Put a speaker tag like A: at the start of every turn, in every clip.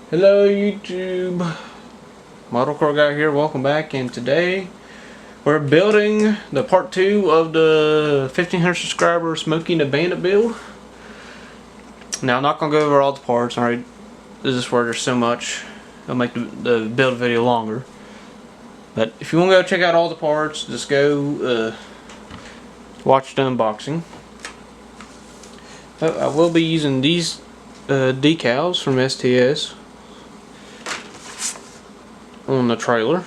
A: Hello YouTube, Model Car Guy here, welcome back, and today we're building the part 2 of the 1500 subscriber Smokey and the Bandit build. Now I'm not going to go over all the parts, alright, this is where there's so much, it'll make the build video longer. But if you want to go check out all the parts, just go watch the unboxing. I will be using these decals from STS on the trailer,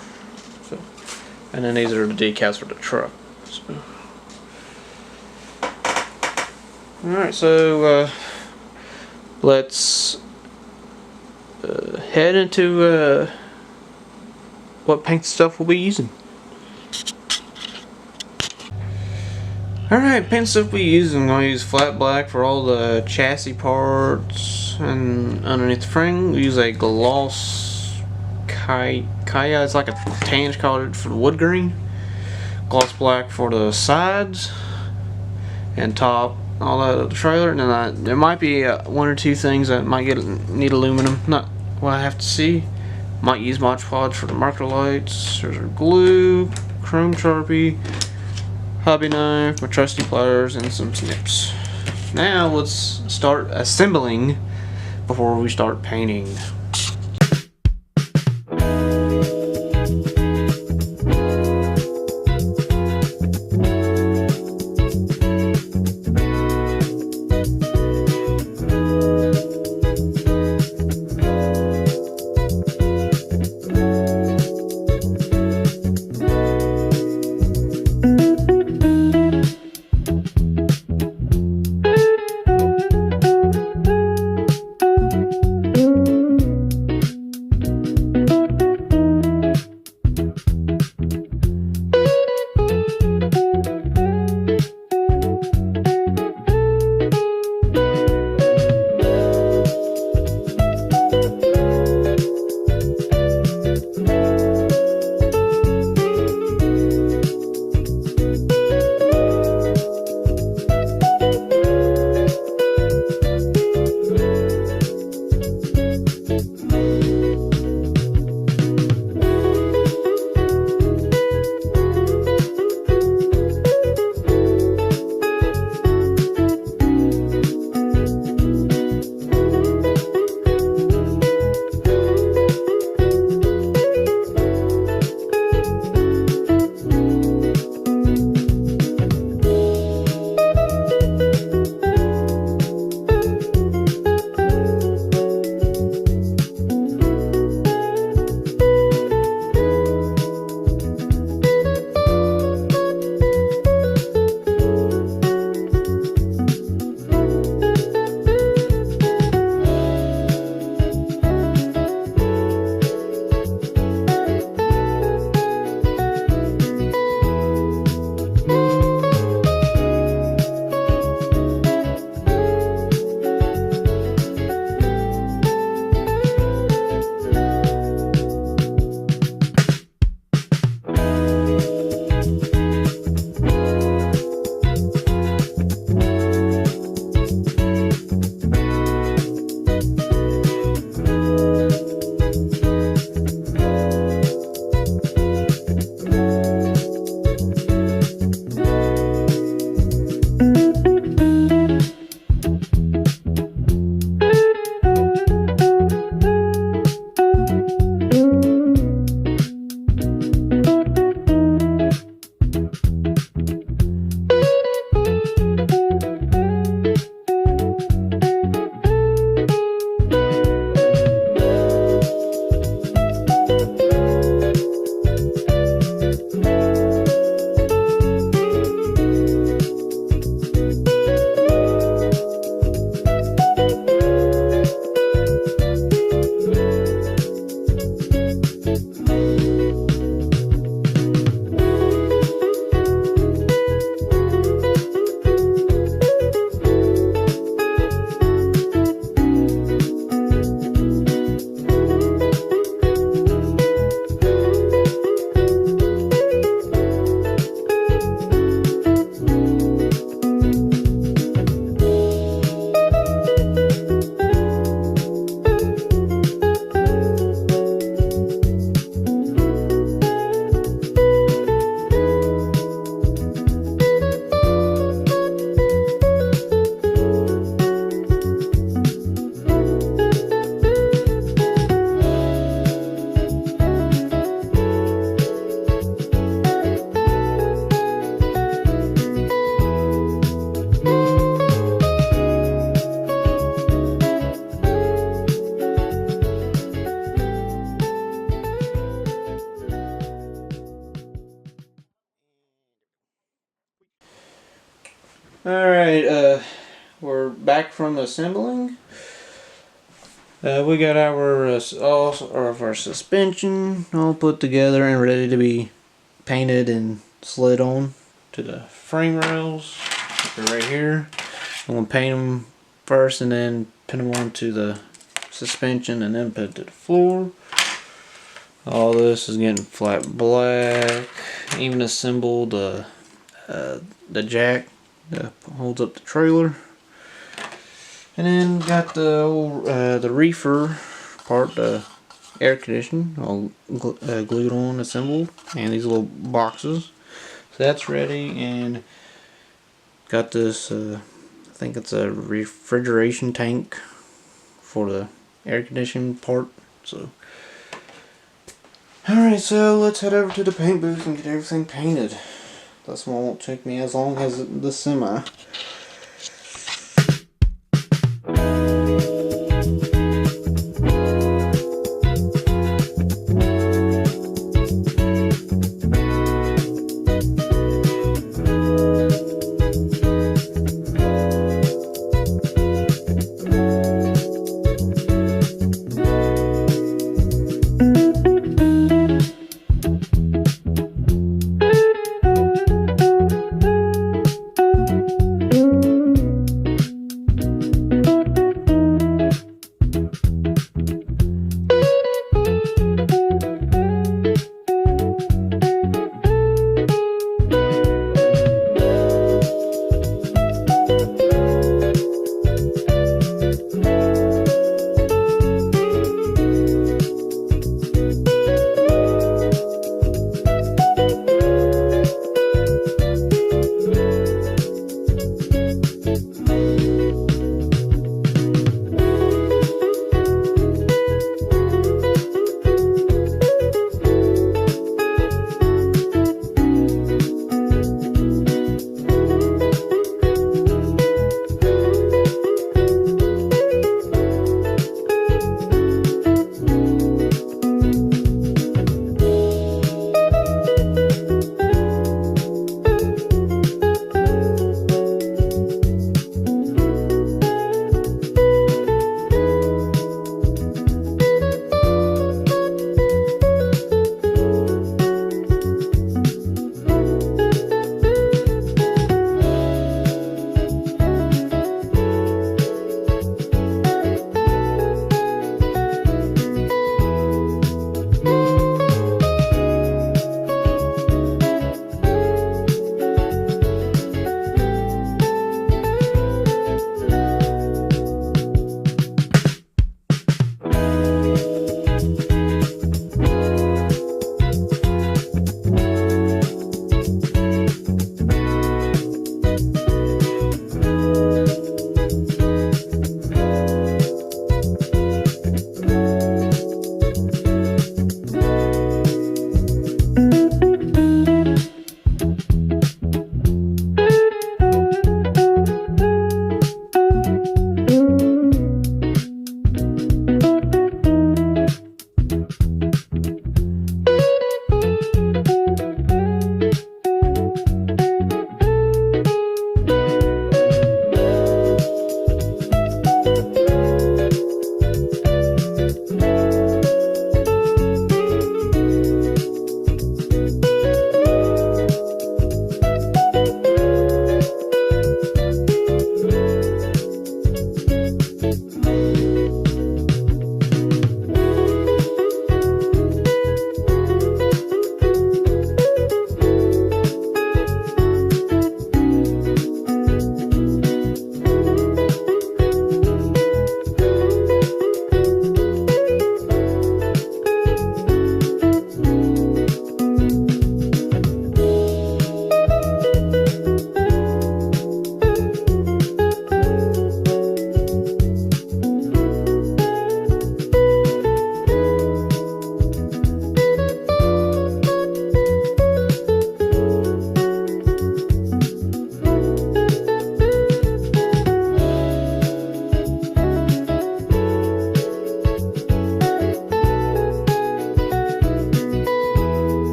A: and then these are the decals for the truck. Alright, so let's head into what paint stuff we'll be using. Alright, paint stuff we'll be using. I'm going to use flat black for all the chassis parts, and underneath the frame we use a gloss Kaya, it's like a tange colored for the wood green. Gloss black for the sides and top, all that of the trailer. And then there might be one or two things that might need aluminum. Not what I have to see. Might use Mod Podge for the marker lights. There's our glue, chrome Sharpie, hobby knife, my trusty pliers, and some snips. Now let's start assembling before we start painting. Alright, we're back from assembling. We got our our suspension all put together and ready to be painted and slid on to the frame rails. They're right here. I'm going to paint them first and then pin them onto the suspension and then put it to the floor. All this is getting flat black. Even assembled the jack that holds up the trailer. And then got the reefer part, the air conditioning, all glued on, assembled, and these little boxes. So that's ready, and got this. I think it's a refrigeration tank for the air conditioning part. So, all right, so let's head over to the paint booth and get everything painted. This one won't take me as long as the semi.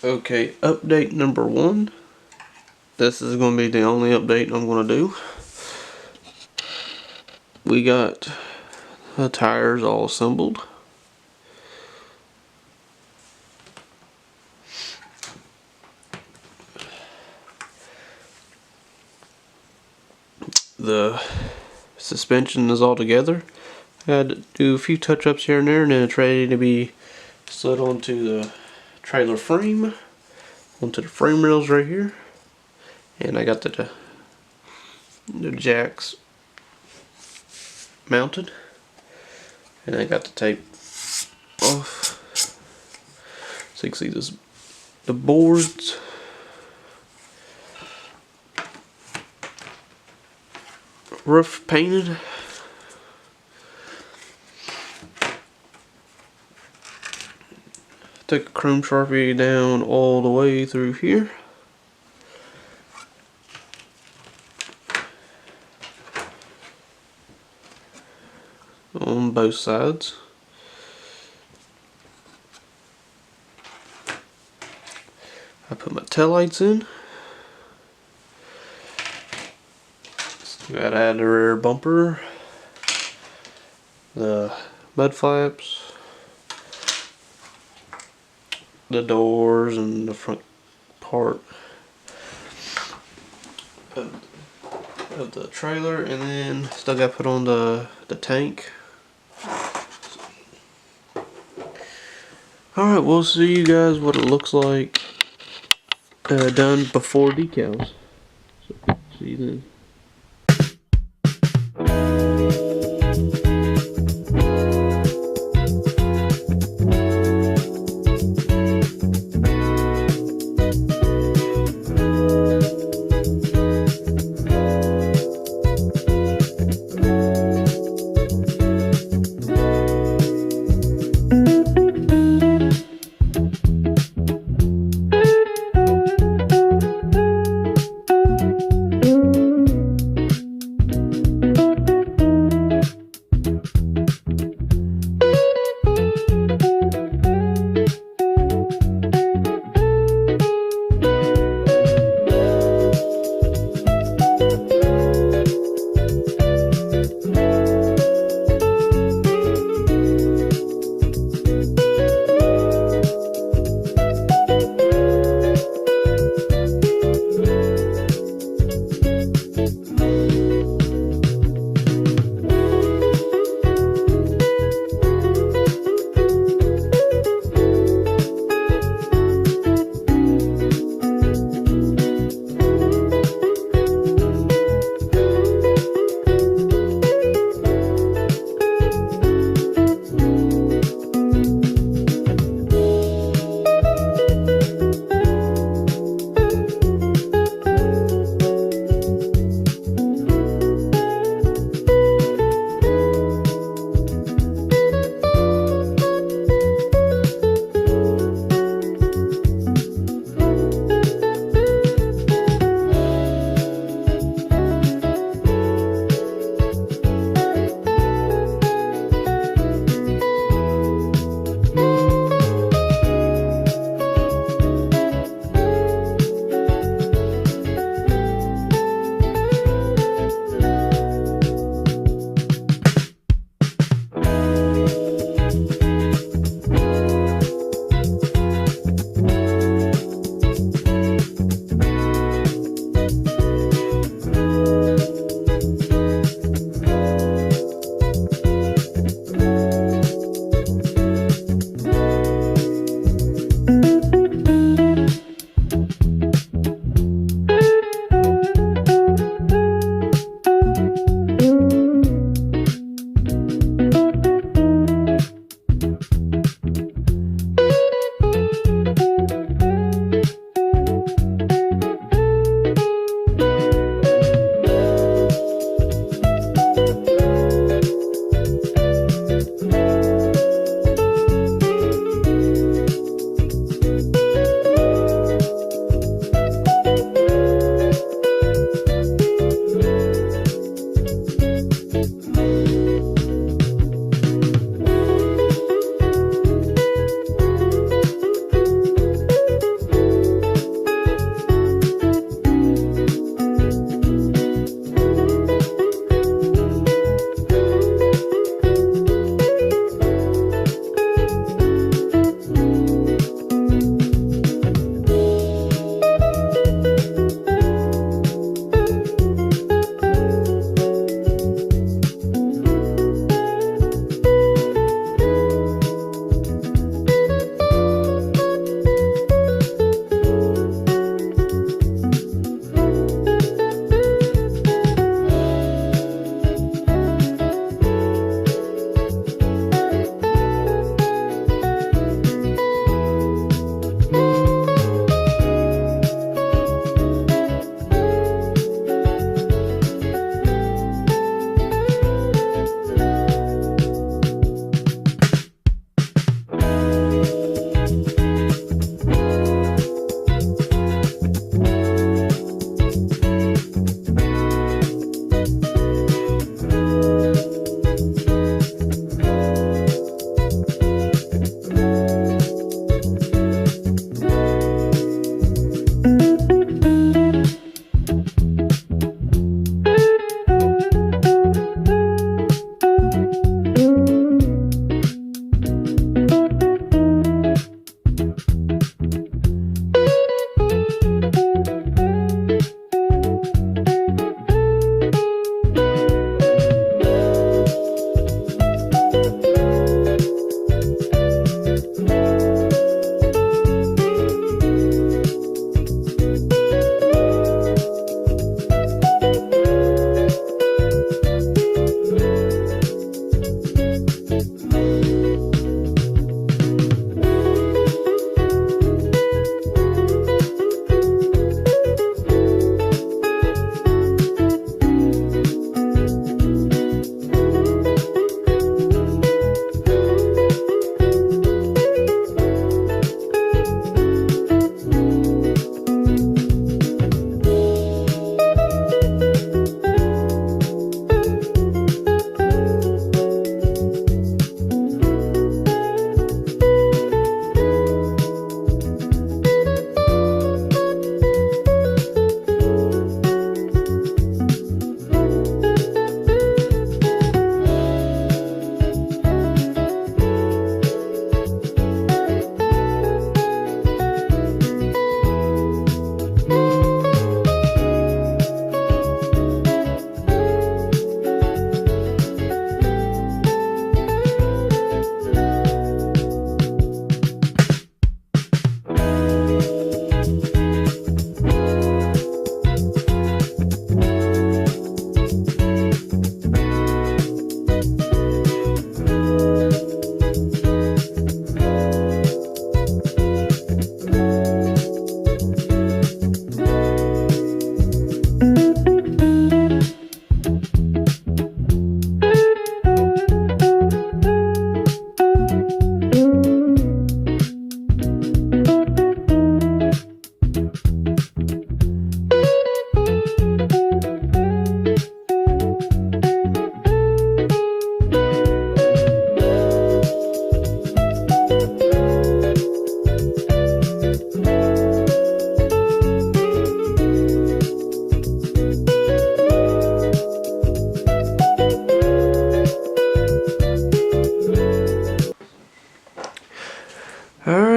A: Okay, update number 1. This is going to be the only update I'm going to do. We got the tires all assembled. The suspension is all together. I had to do a few touch-ups here and there, and then it's ready to be slid onto the trailer frame, onto the frame rails right here. And I got the jacks mounted, and I got the tape off, so you can see this, the boards. Roof painted. Took a chrome Sharpie down all the way through here. On both sides. I put my taillights in. Gotta add the rear bumper, the mud flaps, the doors, and the front part of the trailer, and then still gotta put on the tank. Alright, we'll see you guys what it looks like done before decals. So, see you then.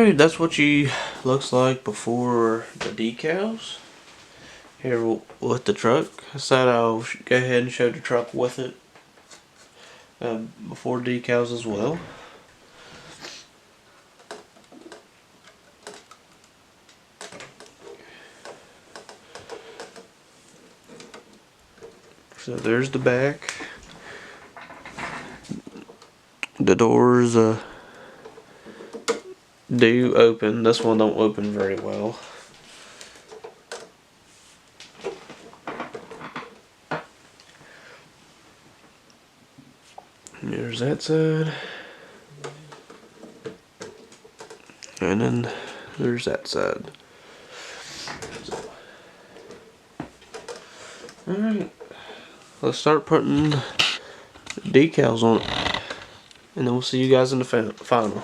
A: Alright, that's what she looks like before the decals. Here with the truck. I said I'll go ahead and show the truck with it before decals as well. So there's the back. The doors do open. This one don't open very well. There's that side. And then there's that side. Alright. Let's start putting decals on it. And then we'll see you guys in the final.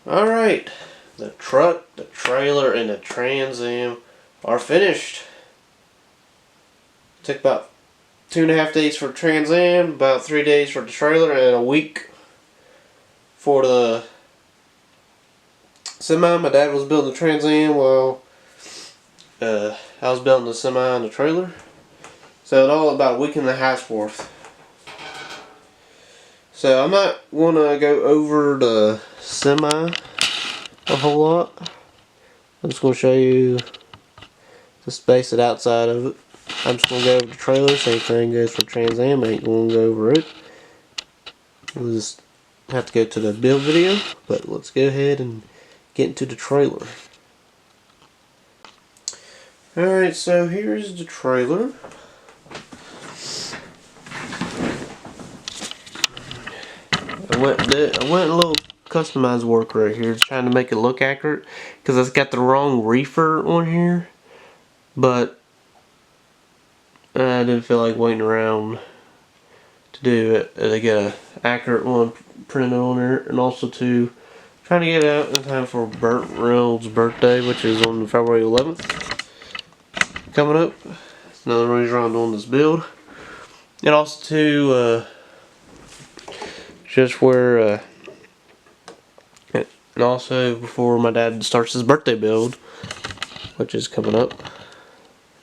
A: Alright, the truck, the trailer, and the Trans Am are finished. Took about 2.5 days for the Trans Am, about 3 days for the trailer, and a week for the semi. My dad was building the Trans Am while I was building the semi and the trailer. So it all about a week and a half's worth. So I'm not gonna go over the semi a whole lot. I'm just gonna show you the space it outside of it. I'm just gonna go over the trailer. Same thing goes for Trans Am. I ain't gonna go over it. We'll just have to go to the build video. But let's go ahead and get into the trailer. Alright, so here's the trailer. I went a little customized work right here, trying to make it look accurate, because it's got the wrong reefer on here. But I didn't feel like waiting around to do it. They get an accurate one printed on there, and also to trying to get it out in time for Burt Reynolds' birthday, which is on February 11th. Coming up. That's another reason I'm doing this build. And also to just where and also before my dad starts his birthday build, which is coming up,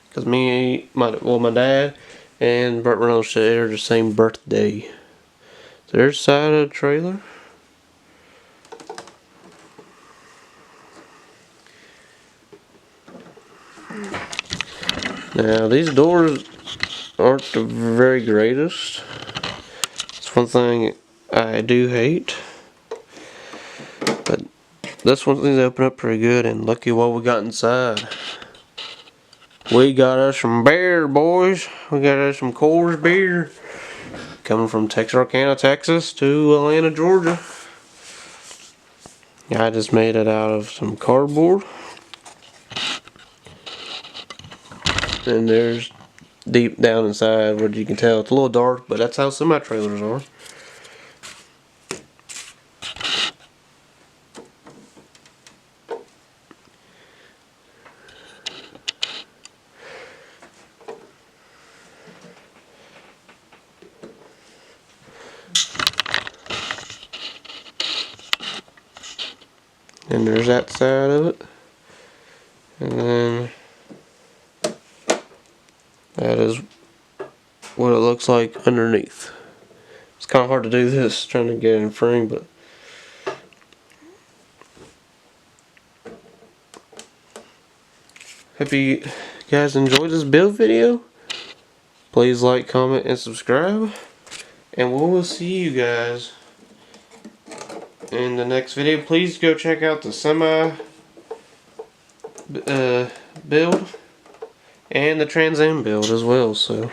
A: because my dad and Burt Reynolds share the same birthday. So there's the side of the trailer. Now these doors aren't the very greatest. It's one thing I do hate. But this one seems to open up pretty good, and look at what we got inside. We got us some beer, boys. We got us some Coors beer. Coming from Texarkana, Texas to Atlanta, Georgia. I just made it out of some cardboard. And there's deep down inside where you can tell it's a little dark, but that's how semi-trailers are. And there's that side of it. And then that is what it looks like underneath. It's kind of hard to do this, trying to get it in frame, but hope you guys enjoyed this build video. Please like, comment, and subscribe. And we will see you guys in the next video. Please go check out the semi build and the Trans Am build as well. So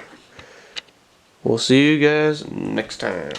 A: we'll see you guys next time.